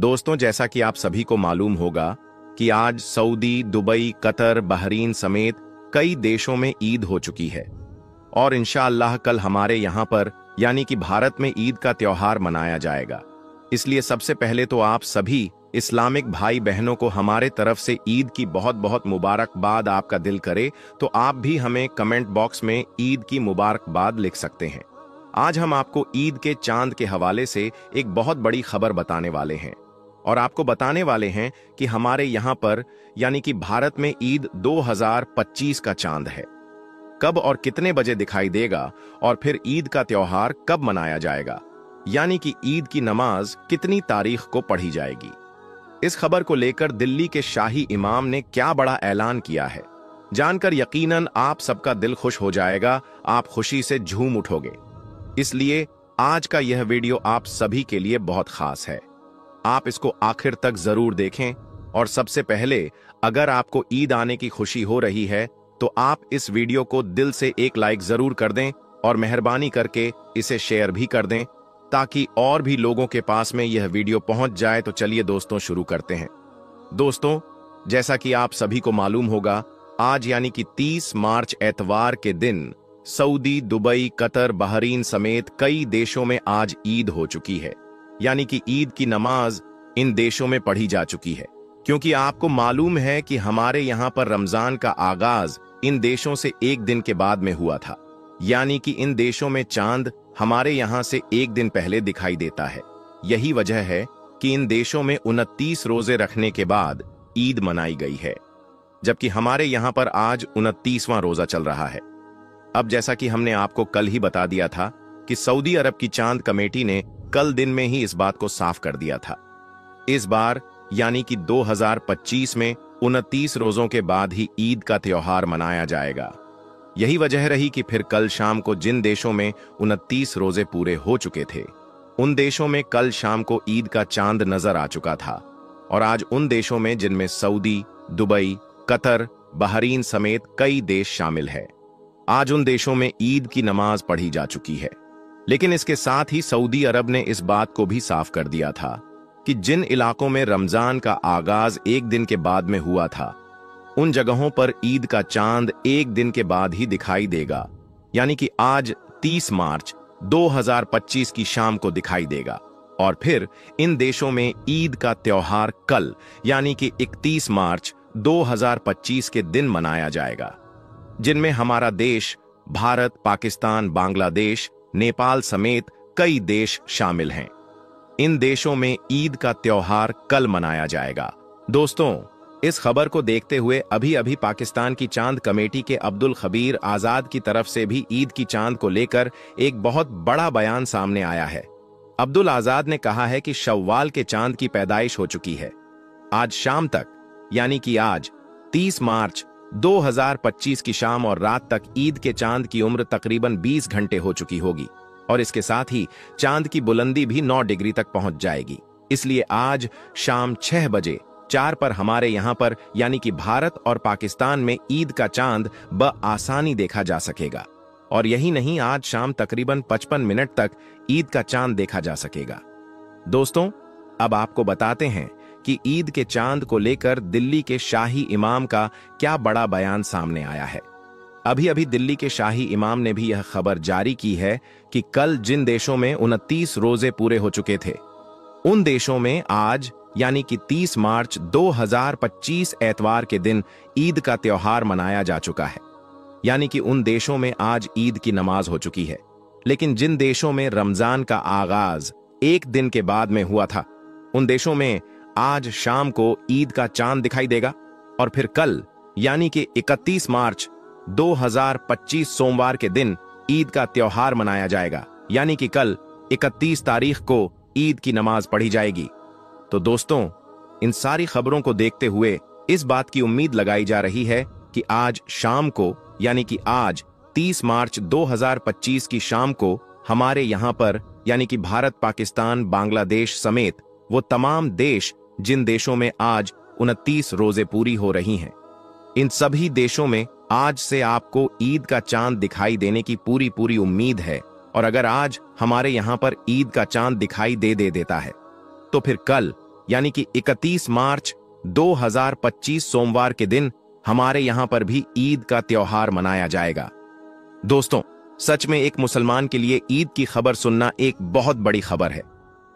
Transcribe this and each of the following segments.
दोस्तों, जैसा कि आप सभी को मालूम होगा कि आज सऊदी, दुबई, कतर, बहरीन समेत कई देशों में ईद हो चुकी है और इंशाअल्लाह कल हमारे यहाँ पर यानी कि भारत में ईद का त्योहार मनाया जाएगा। इसलिए सबसे पहले तो आप सभी इस्लामिक भाई बहनों को हमारे तरफ से ईद की बहुत बहुत मुबारकबाद। आपका दिल करे तो आप भी हमें कमेंट बॉक्स में ईद की मुबारकबाद लिख सकते हैं। आज हम आपको ईद के चांद के हवाले से एक बहुत बड़ी खबर बताने वाले हैं और आपको बताने वाले हैं कि हमारे यहाँ पर यानी कि भारत में ईद 2025 का चांद है, कब और कितने बजे दिखाई देगा और फिर ईद का त्योहार कब मनाया जाएगा, यानी कि ईद की नमाज कितनी तारीख को पढ़ी जाएगी। इस खबर को लेकर दिल्ली के शाही इमाम ने क्या बड़ा ऐलान किया है, जानकर यकीनन आप सबका दिल खुश हो जाएगा, आप खुशी से झूम उठोगे। इसलिए आज का यह वीडियो आप सभी के लिए बहुत खास है, आप इसको आखिर तक जरूर देखें। और सबसे पहले, अगर आपको ईद आने की खुशी हो रही है तो आप इस वीडियो को दिल से एक लाइक जरूर कर दें और मेहरबानी करके इसे शेयर भी कर दें ताकि और भी लोगों के पास में यह वीडियो पहुंच जाए। तो चलिए दोस्तों, शुरू करते हैं। दोस्तों, जैसा कि आप सभी को मालूम होगा, आज यानी कि 30 मार्च एतवार के दिन सऊदी, दुबई, कतर, बहरीन समेत कई देशों में आज ईद हो चुकी है, यानी कि ईद की नमाज इन देशों में पढ़ी जा चुकी है। क्योंकि आपको मालूम है कि हमारे यहाँ पर रमजान का आगाज इन देशों से एक दिन के बाद में हुआ था, यानी कि इन देशों में चांद हमारे यहाँ से एक दिन पहले दिखाई देता है। यही वजह है कि इन देशों में 29 रोजे रखने के बाद ईद मनाई गई है, जबकि हमारे यहाँ पर आज 29वां रोजा चल रहा है। अब जैसा कि हमने आपको कल ही बता दिया था कि सऊदी अरब की चांद कमेटी ने कल दिन में ही इस बात को साफ कर दिया था। इस बार यानी कि 2025 में 29 रोजों के बाद ही ईद का त्योहार मनाया जाएगा। यही वजह रही कि फिर कल शाम को जिन देशों में 29 रोजे पूरे हो चुके थे, उन देशों में कल शाम को ईद का चांद नजर आ चुका था। और आज उन देशों में जिनमें सऊदी, दुबई, कतर, बहरीन समेत कई देश शामिल है, आज उन देशों में ईद की नमाज पढ़ी जा चुकी है। लेकिन इसके साथ ही सऊदी अरब ने इस बात को भी साफ कर दिया था कि जिन इलाकों में रमजान का आगाज एक दिन के बाद में हुआ था, उन जगहों पर ईद का चांद एक दिन के बाद ही दिखाई देगा, यानी कि आज 30 मार्च 2025 की शाम को दिखाई देगा। और फिर इन देशों में ईद का त्योहार कल यानी कि 31 मार्च 2025 के दिन मनाया जाएगा, जिनमें हमारा देश भारत, पाकिस्तान, बांग्लादेश, नेपाल समेत कई देश शामिल हैं। इन देशों में ईद का त्योहार कल मनाया जाएगा। दोस्तों, इस खबर को देखते हुए अभी अभी पाकिस्तान की चांद कमेटी के अब्दुल खबीर आजाद की तरफ से भी ईद की चांद को लेकर एक बहुत बड़ा बयान सामने आया है। अब्दुल आजाद ने कहा है कि शव्वाल के चांद की पैदाइश हो चुकी है। आज शाम तक यानी कि आज 30 मार्च 2025 की शाम और रात तक ईद के चांद की उम्र तकरीबन 20 घंटे हो चुकी होगी और इसके साथ ही चांद की बुलंदी भी 9 डिग्री तक पहुंच जाएगी। इसलिए आज शाम 6 बजे 4 पर हमारे यहाँ पर यानी कि भारत और पाकिस्तान में ईद का चांद बआसानी देखा जा सकेगा। और यही नहीं, आज शाम तकरीबन 55 मिनट तक ईद का चांद देखा जा सकेगा। दोस्तों, अब आपको बताते हैं कि ईद के चांद को लेकर दिल्ली के शाही इमाम का क्या बड़ा बयान सामने आया है। अभी अभी दिल्ली के शाही इमाम ने भी यह खबर जारी की है कि कल जिन देशों में 29 रोजे पूरे हो चुके थे, उन देशों में आज यानी कि 30 मार्च 2025 एतवार के दिन ईद का त्योहार मनाया जा चुका है, यानी कि उन देशों में आज ईद की नमाज हो चुकी है। लेकिन जिन देशों में रमजान का आगाज एक दिन के बाद में हुआ था, उन देशों में आज शाम को ईद का चांद दिखाई देगा और फिर कल यानी कि 31 मार्च 2025 सोमवार के दिन ईद का त्योहार मनाया जाएगा, यानी कि कल 31 तारीख को ईद की नमाज पढ़ी जाएगी। तो दोस्तों, इन सारी खबरों को देखते हुए इस बात की उम्मीद लगाई जा रही है कि आज शाम को यानी कि आज 30 मार्च 2025 की शाम को हमारे यहाँ पर यानी कि भारत, पाकिस्तान, बांग्लादेश समेत वो तमाम देश जिन देशों में आज 29 रोजे पूरी हो रही हैं, इन सभी देशों में आज से आपको ईद का चांद दिखाई देने की पूरी पूरी उम्मीद है। और अगर आज हमारे यहाँ पर ईद का चांद दिखाई दे देता है तो फिर कल यानी कि 31 मार्च 2025 सोमवार के दिन हमारे यहां पर भी ईद का त्योहार मनाया जाएगा। दोस्तों, सच में एक मुसलमान के लिए ईद की खबर सुनना एक बहुत बड़ी खबर है,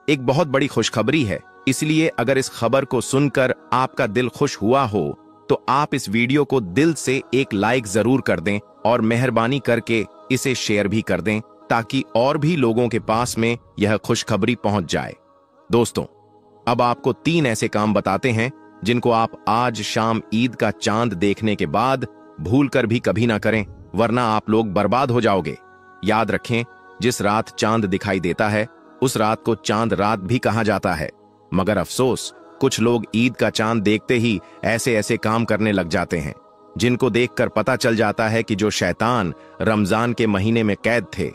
एक बहुत बड़ी खुशखबरी है। इसलिए अगर इस खबर को सुनकर आपका दिल खुश हुआ हो तो आप इस वीडियो को दिल से एक लाइक जरूर कर दें और मेहरबानी करके इसे शेयर भी कर दें ताकि और भी लोगों के पास में यह खुशखबरी पहुंच जाए। दोस्तों, अब आपको 3 ऐसे काम बताते हैं जिनको आप आज शाम ईद का चांद देखने के बाद भूलकर भी कभी ना करें, वरना आप लोग बर्बाद हो जाओगे। याद रखें, जिस रात चांद दिखाई देता है उस रात को चांद रात भी कहा जाता है। मगर अफसोस, कुछ लोग ईद का चांद देखते ही ऐसे ऐसे काम करने लग जाते हैं जिनको देखकर पता चल जाता है कि जो शैतान रमजान के महीने में कैद थे,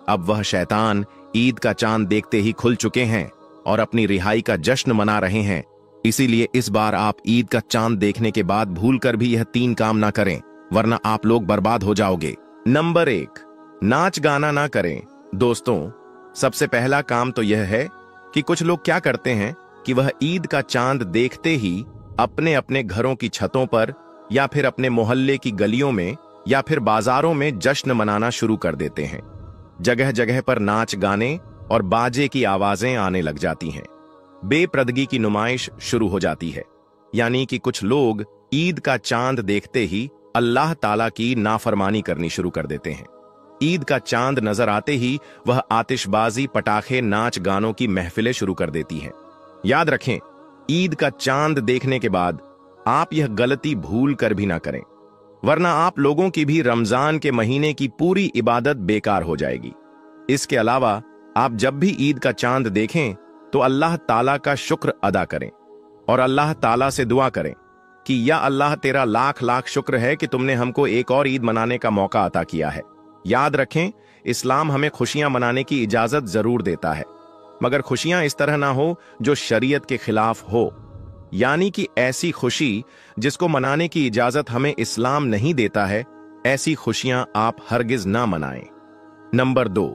अब वह शैतान ईद का चांद देखते ही खुल चुके हैं और अपनी रिहाई का जश्न मना रहे हैं। इसीलिए इस बार आप ईद का चांद देखने के बाद भूलकर भी यह 3 काम ना करें, वरना आप लोग बर्बाद हो जाओगे। नंबर 1, नाच गाना ना करें। दोस्तों, सबसे पहला काम तो यह है कि कुछ लोग क्या करते हैं कि वह ईद का चांद देखते ही अपने अपने घरों की छतों पर या फिर अपने मोहल्ले की गलियों में या फिर बाजारों में जश्न मनाना शुरू कर देते हैं। जगह जगह पर नाच गाने और बाजे की आवाजें आने लग जाती हैं। बेपर्दगी की नुमाइश शुरू हो जाती है, यानी कि कुछ लोग ईद का चांद देखते ही अल्लाह ताला की नाफरमानी करनी शुरू कर देते हैं। ईद का चांद नजर आते ही वह आतिशबाजी, पटाखे, नाच गानों की महफिलें शुरू कर देती हैं। याद रखें, ईद का चांद देखने के बाद आप यह गलती भूल कर भी ना करें, वरना आप लोगों की भी रमजान के महीने की पूरी इबादत बेकार हो जाएगी। इसके अलावा आप जब भी ईद का चांद देखें तो अल्लाह ताला का शुक्र अदा करें और अल्लाह ताला से दुआ करें कि या अल्लाह, तेरा लाख लाख शुक्र है कि तुमने हमको एक और ईद मनाने का मौका अता किया है। याद रखें, इस्लाम हमें खुशियां मनाने की इजाजत जरूर देता है, मगर खुशियां इस तरह ना हो जो शरीयत के खिलाफ हो, यानी कि ऐसी खुशी जिसको मनाने की इजाजत हमें इस्लाम नहीं देता है, ऐसी खुशियां आप हरगिज ना मनाएं। नंबर 2,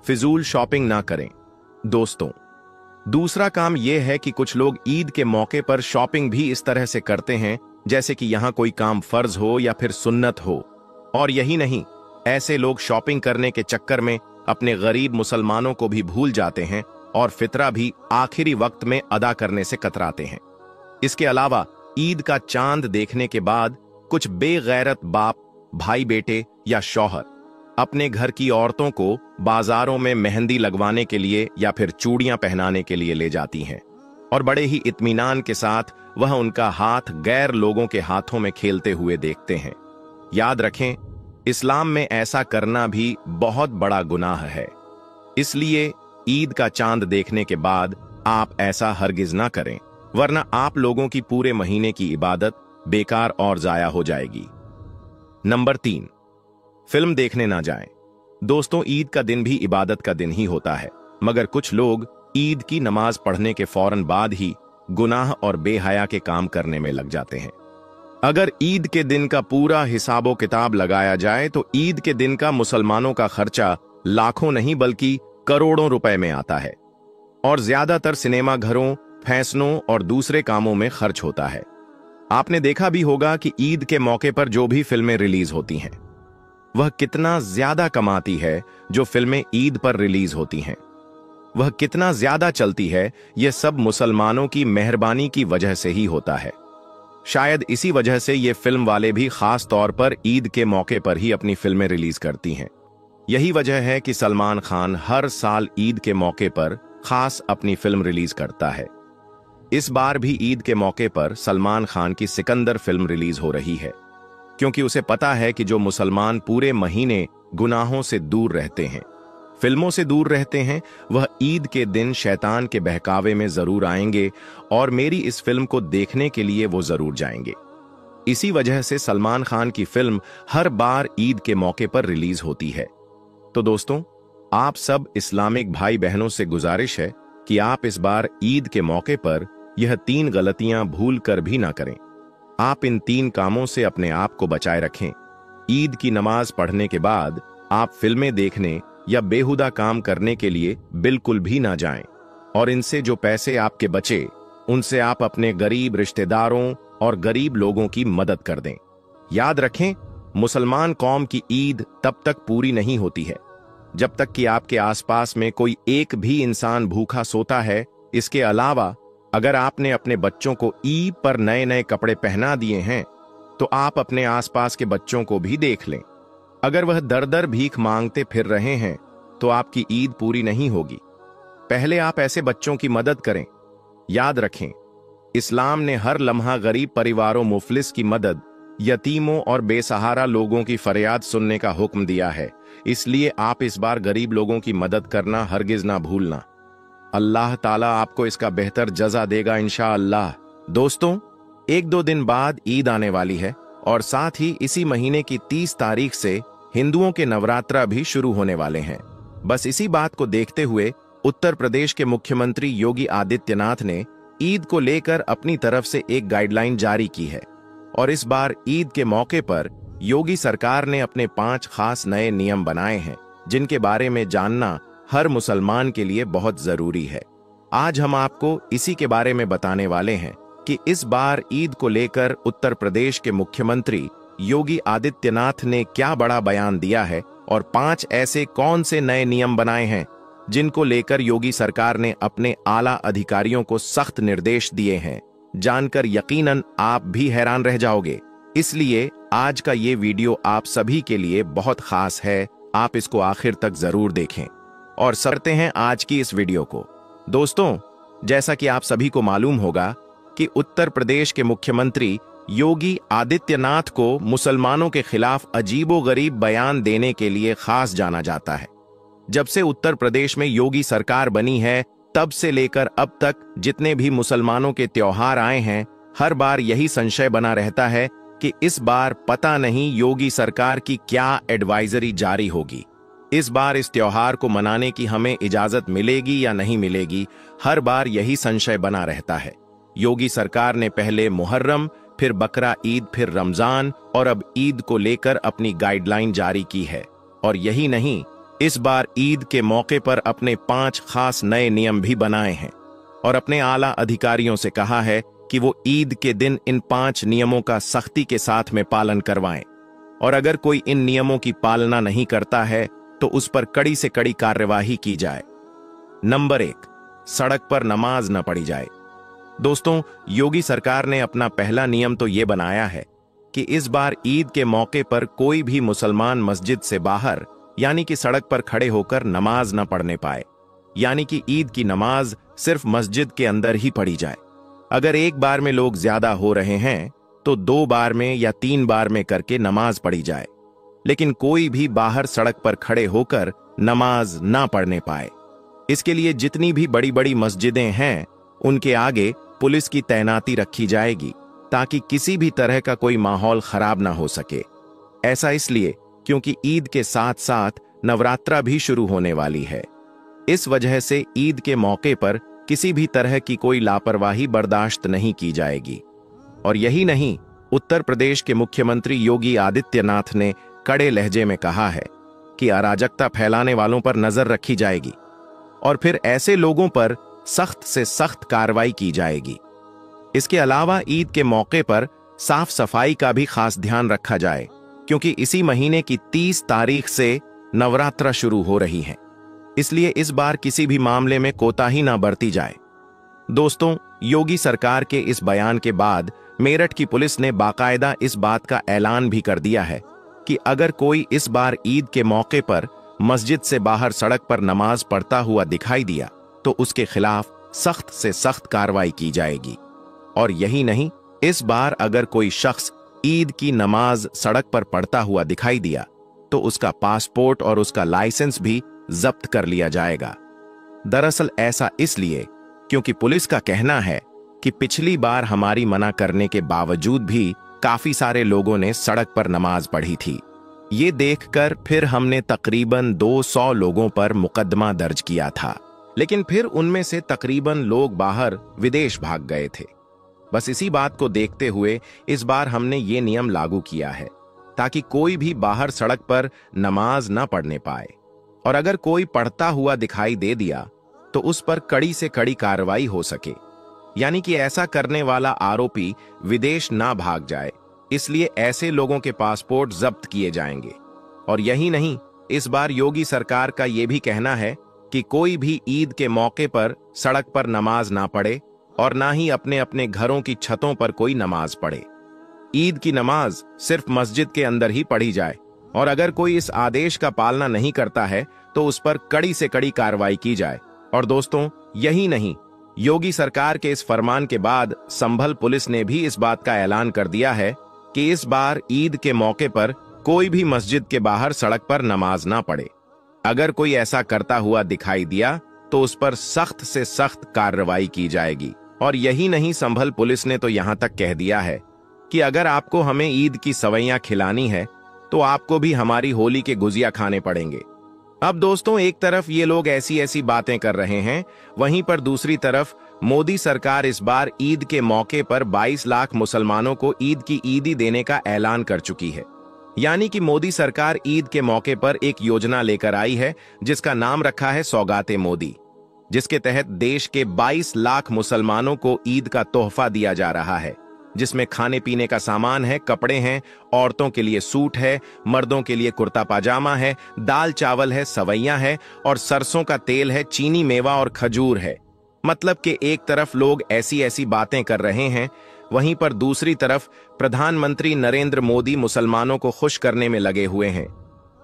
फिजूल शॉपिंग ना करें। दोस्तों, दूसरा काम यह है कि कुछ लोग ईद के मौके पर शॉपिंग भी इस तरह से करते हैं जैसे कि यहां कोई काम फर्ज हो या फिर सुन्नत हो। और यही नहीं, ऐसे लोग शॉपिंग करने के चक्कर में अपने गरीब मुसलमानों को भी भूल जाते हैं और फितरा भी आखिरी वक्त में अदा करने से कतराते हैं। इसके अलावा ईद का चांद देखने के बाद कुछ बेगैरत बाप, भाई बेटे या शौहर अपने घर की औरतों को बाजारों में मेहंदी लगवाने के लिए या फिर चूड़ियां पहनाने के लिए ले जाती हैं और बड़े ही इत्मीनान के साथ वह उनका हाथ गैर लोगों के हाथों में खेलते हुए देखते हैं। याद रखें, इस्लाम में ऐसा करना भी बहुत बड़ा गुनाह है। इसलिए ईद का चांद देखने के बाद आप ऐसा हरगिज ना करें, वरना आप लोगों की पूरे महीने की इबादत बेकार और जाया हो जाएगी। नंबर 3, फिल्म देखने ना जाएं। दोस्तों, ईद का दिन भी इबादत का दिन ही होता है, मगर कुछ लोग ईद की नमाज पढ़ने के फौरन बाद ही गुनाह और बेहया के काम करने में लग जाते हैं। अगर ईद के दिन का पूरा हिसाबो किताब लगाया जाए तो ईद के दिन का मुसलमानों का खर्चा लाखों नहीं बल्कि करोड़ों रुपए में आता है और ज्यादातर सिनेमा घरों, फैसलों और दूसरे कामों में खर्च होता है। आपने देखा भी होगा कि ईद के मौके पर जो भी फिल्में रिलीज होती हैं वह कितना ज्यादा कमाती है। जो फिल्में ईद पर रिलीज होती हैं वह कितना ज्यादा चलती है, यह सब मुसलमानों की मेहरबानी की वजह से ही होता है। शायद इसी वजह से ये फिल्म वाले भी खास तौर पर ईद के मौके पर ही अपनी फिल्में रिलीज करती हैं। यही वजह है कि सलमान खान हर साल ईद के मौके पर खास अपनी फिल्म रिलीज करता है। इस बार भी ईद के मौके पर सलमान खान की सिकंदर फिल्म रिलीज हो रही है, क्योंकि उसे पता है कि जो मुसलमान पूरे महीने गुनाहों से दूर रहते हैं, फिल्मों से दूर रहते हैं, वह ईद के दिन शैतान के बहकावे में जरूर आएंगे और मेरी इस फिल्म को देखने के लिए वो जरूर जाएंगे। इसी वजह से सलमान खान की फिल्म हर बार ईद के मौके पर रिलीज होती है। तो दोस्तों, आप सब इस्लामिक भाई बहनों से गुजारिश है कि आप इस बार ईद के मौके पर यह 3 गलतियां भूल कर भी ना करें। आप इन 3 कामों से अपने आप को बचाए रखें। ईद की नमाज पढ़ने के बाद आप फिल्में देखने या बेहुदा काम करने के लिए बिल्कुल भी ना जाएं और इनसे जो पैसे आपके बचे उनसे आप अपने गरीब रिश्तेदारों और गरीब लोगों की मदद कर दें। याद रखें, मुसलमान कौम की ईद तब तक पूरी नहीं होती है जब तक कि आपके आसपास में कोई एक भी इंसान भूखा सोता है। इसके अलावा अगर आपने अपने बच्चों को ईद पर नए नए कपड़े पहना दिए हैं तो आप अपने आसपास के बच्चों को भी देख लें। अगर वह दर दर भीख मांगते फिर रहे हैं तो आपकी ईद पूरी नहीं होगी। पहले आप ऐसे बच्चों की मदद करें। याद रखें, इस्लाम ने हर लम्हा गरीब परिवारों, मुफलिस की मदद, यतीमों और बेसहारा लोगों की फरियाद सुनने का हुक्म दिया है। इसलिए आप इस बार गरीब लोगों की मदद करना हरगिज ना भूलना। अल्लाह ताला आपको इसका बेहतर जज़ा देगा इंशाअल्लाह। दोस्तों, एक दो दिन बाद ईद आने वाली है और साथ ही इसी महीने की 30 तारीख से हिंदुओं के नवरात्रा भी शुरू होने वाले हैं। बस इसी बात को देखते हुए उत्तर प्रदेश के मुख्यमंत्री योगी आदित्यनाथ ने ईद को लेकर अपनी तरफ से एक गाइडलाइन जारी की है और इस बार ईद के मौके पर योगी सरकार ने अपने 5 खास नए नियम बनाए हैं जिनके बारे में जानना हर मुसलमान के लिए बहुत जरूरी है। आज हम आपको इसी के बारे में बताने वाले हैं कि इस बार ईद को लेकर उत्तर प्रदेश के मुख्यमंत्री योगी आदित्यनाथ ने क्या बड़ा बयान दिया है और 5 ऐसे कौन से नए नियम बनाए हैं जिनको लेकर योगी सरकार ने अपने आला अधिकारियों को सख्त निर्देश दिए हैं। जानकर यकीनन आप भी हैरान रह जाओगे। इसलिए आज का ये वीडियो आप सभी के लिए बहुत खास है। आप इसको आखिर तक जरूर देखें और करते हैं आज की इस वीडियो को। दोस्तों, जैसा कि आप सभी को मालूम होगा कि उत्तर प्रदेश के मुख्यमंत्री योगी आदित्यनाथ को मुसलमानों के खिलाफ अजीबोगरीब बयान देने के लिए खास जाना जाता है। जब से उत्तर प्रदेश में योगी सरकार बनी है तब से लेकर अब तक जितने भी मुसलमानों के त्योहार आए हैं, हर बार यही संशय बना रहता है कि इस बार पता नहीं योगी सरकार की क्या एडवाइजरी जारी होगी। इस बार इस त्योहार को मनाने की हमें इजाजत मिलेगी या नहीं मिलेगी, हर बार यही संशय बना रहता है। योगी सरकार ने पहले मुहर्रम, फिर बकरा ईद, फिर रमजान और अब ईद को लेकर अपनी गाइडलाइन जारी की है। और यही नहीं, इस बार ईद के मौके पर अपने 5 खास नए नियम भी बनाए हैं और अपने आला अधिकारियों से कहा है कि वो ईद के दिन इन 5 नियमों का सख्ती के साथ में पालन करवाएं और अगर कोई इन नियमों की पालना नहीं करता है तो उस पर कड़ी से कड़ी कार्यवाही की जाए। नंबर 1, सड़क पर नमाज न पढ़ी जाए। दोस्तों, योगी सरकार ने अपना पहला नियम तो ये बनाया है कि इस बार ईद के मौके पर कोई भी मुसलमान मस्जिद से बाहर यानी कि सड़क पर खड़े होकर नमाज न पढ़ने पाए, यानी कि ईद की नमाज सिर्फ मस्जिद के अंदर ही पढ़ी जाए। अगर एक बार में लोग ज्यादा हो रहे हैं तो 2 बार में या 3 बार में करके नमाज पढ़ी जाए, लेकिन कोई भी बाहर सड़क पर खड़े होकर नमाज ना पढ़ने पाए। इसके लिए जितनी भी बड़ी बड़ी मस्जिदें हैं उनके आगे पुलिस की तैनाती रखी जाएगी ताकि किसी भी तरह का कोई माहौल खराब ना हो सके। ऐसा इसलिए क्योंकि ईद के साथ साथ नवरात्रा भी शुरू होने वाली है। इस वजह से ईद के मौके पर किसी भी तरह की कोई लापरवाही बर्दाश्त नहीं की जाएगी। और यही नहीं, उत्तर प्रदेश के मुख्यमंत्री योगी आदित्यनाथ ने कड़े लहजे में कहा है कि अराजकता फैलाने वालों पर नजर रखी जाएगी और फिर ऐसे लोगों पर सख्त से सख्त कार्रवाई की जाएगी। इसके अलावा ईद के मौके पर साफ सफाई का भी खास ध्यान रखा जाए क्योंकि इसी महीने की 30 तारीख से नवरात्रा शुरू हो रही है। इसलिए इस बार किसी भी मामले में कोताही ना बरती जाए। दोस्तों, योगी सरकार के इस बयान के बाद मेरठ की पुलिस ने बाकायदा इस बात का ऐलान भी कर दिया है कि अगर कोई इस बार ईद के मौके पर मस्जिद से बाहर सड़क पर नमाज पढ़ता हुआ दिखाई दिया तो उसके खिलाफ सख्त से सख्त कार्रवाई की जाएगी। और यही नहीं, इस बार अगर कोई शख्स ईद की नमाज सड़क पर पढ़ता हुआ दिखाई दिया तो उसका पासपोर्ट और उसका लाइसेंस भी जब्त कर लिया जाएगा। दरअसल ऐसा इसलिए क्योंकि पुलिस का कहना है कि पिछली बार हमारी मना करने के बावजूद भी काफी सारे लोगों ने सड़क पर नमाज पढ़ी थी। ये देखकर फिर हमने तकरीबन 200 लोगों पर मुकदमा दर्ज किया था, लेकिन फिर उनमें से तकरीबन लोग बाहर विदेश भाग गए थे। बस इसी बात को देखते हुए इस बार हमने ये नियम लागू किया है ताकि कोई भी बाहर सड़क पर नमाज ना पढ़ने पाए और अगर कोई पढ़ता हुआ दिखाई दे दिया तो उस पर कड़ी से कड़ी कार्रवाई हो सके। यानी कि ऐसा करने वाला आरोपी विदेश ना भाग जाए, इसलिए ऐसे लोगों के पासपोर्ट जब्त किए जाएंगे। और यही नहीं, इस बार योगी सरकार का यह भी कहना है कि कोई भी ईद के मौके पर सड़क पर नमाज ना पढ़े और ना ही अपने अपने घरों की छतों पर कोई नमाज पढ़े। ईद की नमाज सिर्फ मस्जिद के अंदर ही पढ़ी जाए, और अगर कोई इस आदेश का पालना नहीं करता है तो उस पर कड़ी से कड़ी कार्रवाई की जाए। और दोस्तों, यही नहीं, योगी सरकार के इस फरमान के बाद संभल पुलिस ने भी इस बात का ऐलान कर दिया है कि इस बार ईद के मौके पर कोई भी मस्जिद के बाहर सड़क पर नमाज ना पढ़े। अगर कोई ऐसा करता हुआ दिखाई दिया तो उस पर सख्त से सख्त कार्रवाई की जाएगी। और यही नहीं, संभल पुलिस ने तो यहां तक कह दिया है कि अगर आपको हमें ईद की सवैयां खिलानी है तो आपको भी हमारी होली के गुजिया खाने पड़ेंगे। अब दोस्तों, एक तरफ ये लोग ऐसी ऐसी बातें कर रहे हैं, वहीं पर दूसरी तरफ मोदी सरकार इस बार ईद के मौके पर 22 लाख मुसलमानों को ईद की ईदी देने का ऐलान कर चुकी है। यानी कि मोदी सरकार ईद के मौके पर एक योजना लेकर आई है जिसका नाम रखा है सौगाते मोदी, जिसके तहत देश के 22 लाख मुसलमानों को ईद का तोहफा दिया जा रहा है, जिसमें खाने पीने का सामान है, कपड़े हैं, औरतों के लिए सूट है, मर्दों के लिए कुर्ता पाजामा है, दाल चावल है, सवैयां है और सरसों का तेल है, चीनी मेवा और खजूर है। मतलब कि एक तरफ लोग ऐसी ऐसी बातें कर रहे हैं, वहीं पर दूसरी तरफ प्रधानमंत्री नरेंद्र मोदी मुसलमानों को खुश करने में लगे हुए हैं।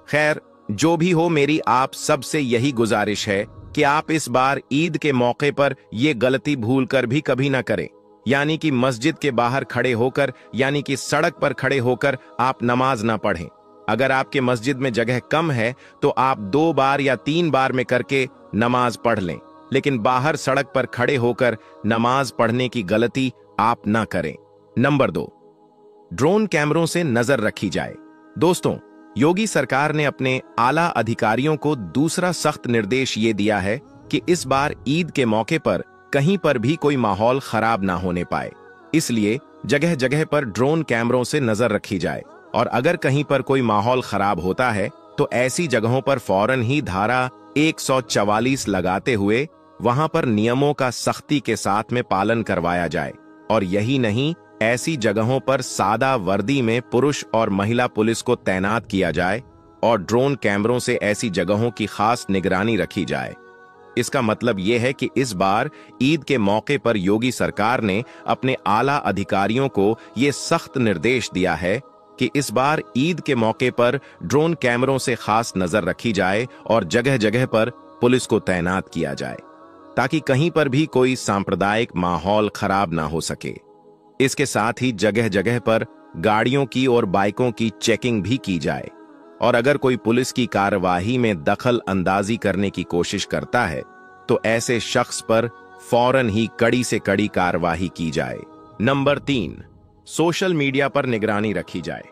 खैर, जो भी हो, मेरी आप सबसे यही गुजारिश है कि आप इस बार ईद के मौके पर यह गलती भूल कर भी कभी ना करें, यानी कि मस्जिद के बाहर खड़े होकर, यानी कि सड़क पर खड़े होकर आप नमाज ना पढ़ें। अगर आपके मस्जिद में जगह कम है तो आप 2 बार या 3 बार में करके नमाज पढ़ लें, लेकिन बाहर सड़क पर खड़े होकर नमाज पढ़ने की गलती आप ना करें। नंबर 2, ड्रोन कैमरों से नजर रखी जाए। दोस्तों, योगी सरकार ने अपने आला अधिकारियों को दूसरा सख्त निर्देश ये दिया है कि इस बार ईद के मौके पर कहीं पर भी कोई माहौल खराब ना होने पाए, इसलिए जगह जगह पर ड्रोन कैमरों से नजर रखी जाए। और अगर कहीं पर कोई माहौल खराब होता है तो ऐसी जगहों पर फौरन ही धारा 144 लगाते हुए वहां पर नियमों का सख्ती के साथ में पालन करवाया जाए। और यही नहीं, ऐसी जगहों पर सादा वर्दी में पुरुष और महिला पुलिस को तैनात किया जाए और ड्रोन कैमरों से ऐसी जगहों की खास निगरानी रखी जाए। इसका मतलब यह है कि इस बार ईद के मौके पर योगी सरकार ने अपने आला अधिकारियों को यह सख्त निर्देश दिया है कि इस बार ईद के मौके पर ड्रोन कैमरों से खास नजर रखी जाए और जगह जगह पर पुलिस को तैनात किया जाए, ताकि कहीं पर भी कोई सांप्रदायिक माहौल खराब ना हो सके। इसके साथ ही जगह जगह पर गाड़ियों की और बाइकों की चेकिंग भी की जाए, और अगर कोई पुलिस की कार्यवाही में दखल अंदाजी करने की कोशिश करता है तो ऐसे शख्स पर फौरन ही कड़ी से कड़ी कार्यवाही की जाए। नंबर 3, सोशल मीडिया पर निगरानी रखी जाए।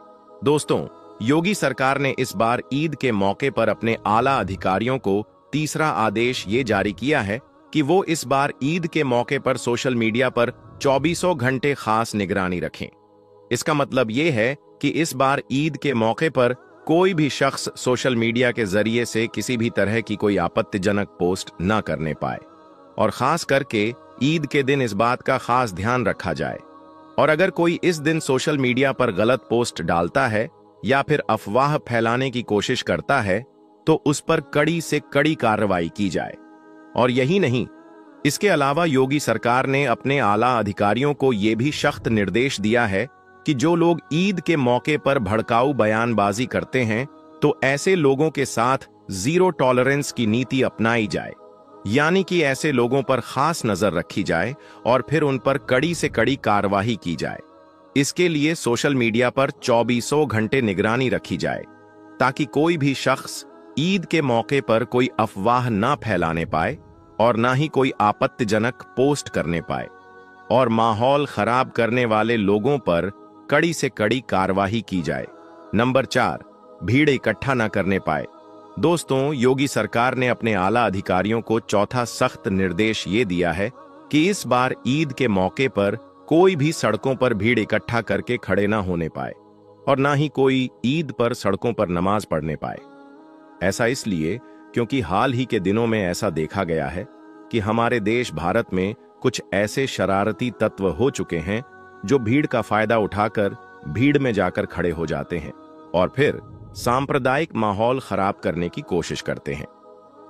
दोस्तों, योगी सरकार ने इस बार ईद के मौके पर अपने आला अधिकारियों को तीसरा आदेश ये जारी किया है कि वो इस बार ईद के मौके पर सोशल मीडिया पर 24 घंटे खास निगरानी रखें। इसका मतलब ये है कि इस बार ईद के मौके पर कोई भी शख्स सोशल मीडिया के जरिए से किसी भी तरह की कोई आपत्तिजनक पोस्ट न करने पाए, और खास करके ईद के दिन इस बात का खास ध्यान रखा जाए। और अगर कोई इस दिन सोशल मीडिया पर गलत पोस्ट डालता है या फिर अफवाह फैलाने की कोशिश करता है तो उस पर कड़ी से कड़ी कार्रवाई की जाए। और यही नहीं, इसके अलावा योगी सरकार ने अपने आला अधिकारियों को यह भी सख्त निर्देश दिया है कि जो लोग ईद के मौके पर भड़काऊ बयानबाजी करते हैं तो ऐसे लोगों के साथ 0 टॉलरेंस की नीति अपनाई जाए, यानी कि ऐसे लोगों पर खास नजर रखी जाए और फिर उन पर कड़ी से कड़ी कार्रवाई की जाए। इसके लिए सोशल मीडिया पर 24 घंटे निगरानी रखी जाए, ताकि कोई भी शख्स ईद के मौके पर कोई अफवाह ना फैलाने पाए और ना ही कोई आपत्तिजनक पोस्ट करने पाए, और माहौल खराब करने वाले लोगों पर कड़ी से कड़ी कार्रवाई की जाए। नंबर 4, भीड़ इकट्ठा न करने पाए। दोस्तों, योगी सरकार ने अपने आला अधिकारियों को चौथा सख्त निर्देश ये दिया है कि इस बार ईद के मौके पर कोई भी सड़कों पर भीड़ इकट्ठा करके खड़े ना होने पाए और ना ही कोई ईद पर सड़कों पर नमाज पढ़ने पाए। ऐसा इसलिए क्योंकि हाल ही के दिनों में ऐसा देखा गया है कि हमारे देश भारत में कुछ ऐसे शरारती तत्व हो चुके हैं जो भीड़ का फायदा उठाकर भीड़ में जाकर खड़े हो जाते हैं और फिर सांप्रदायिक माहौल खराब करने की कोशिश करते हैं।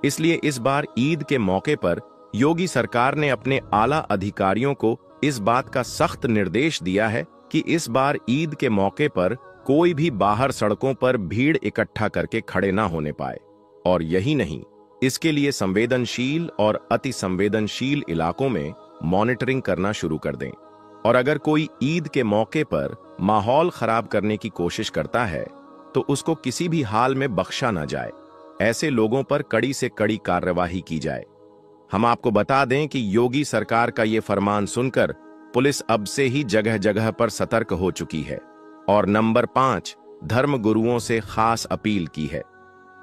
इसलिए इस बार ईद के मौके पर योगी सरकार ने अपने आला अधिकारियों को इस बात का सख्त निर्देश दिया है कि इस बार ईद के मौके पर कोई भी बाहर सड़कों पर भीड़ इकट्ठा करके खड़े ना होने पाए। और यही नहीं, इसके लिए संवेदनशील और अति संवेदनशील इलाकों में मॉनिटरिंग करना शुरू कर दें। और अगर कोई ईद के मौके पर माहौल खराब करने की कोशिश करता है तो उसको किसी भी हाल में बख्शा ना जाए। ऐसे लोगों पर कड़ी से कड़ी कार्रवाई की जाए। हम आपको बता दें कि योगी सरकार का ये फरमान सुनकर पुलिस अब से ही जगह जगह पर सतर्क हो चुकी है और नंबर 5 धर्म गुरुओं से खास अपील की है।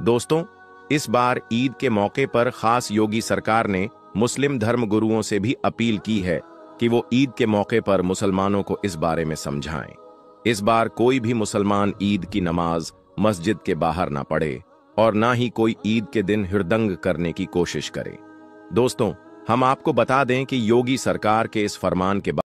दोस्तों, इस बार ईद के मौके पर खास योगी सरकार ने मुस्लिम धर्म गुरुओं से भी अपील की है कि वो ईद के मौके पर मुसलमानों को इस बारे में समझाएं। इस बार कोई भी मुसलमान ईद की नमाज मस्जिद के बाहर ना पढ़े और ना ही कोई ईद के दिन हुड़दंग करने की कोशिश करे। दोस्तों, हम आपको बता दें कि योगी सरकार के इस फरमान के बाद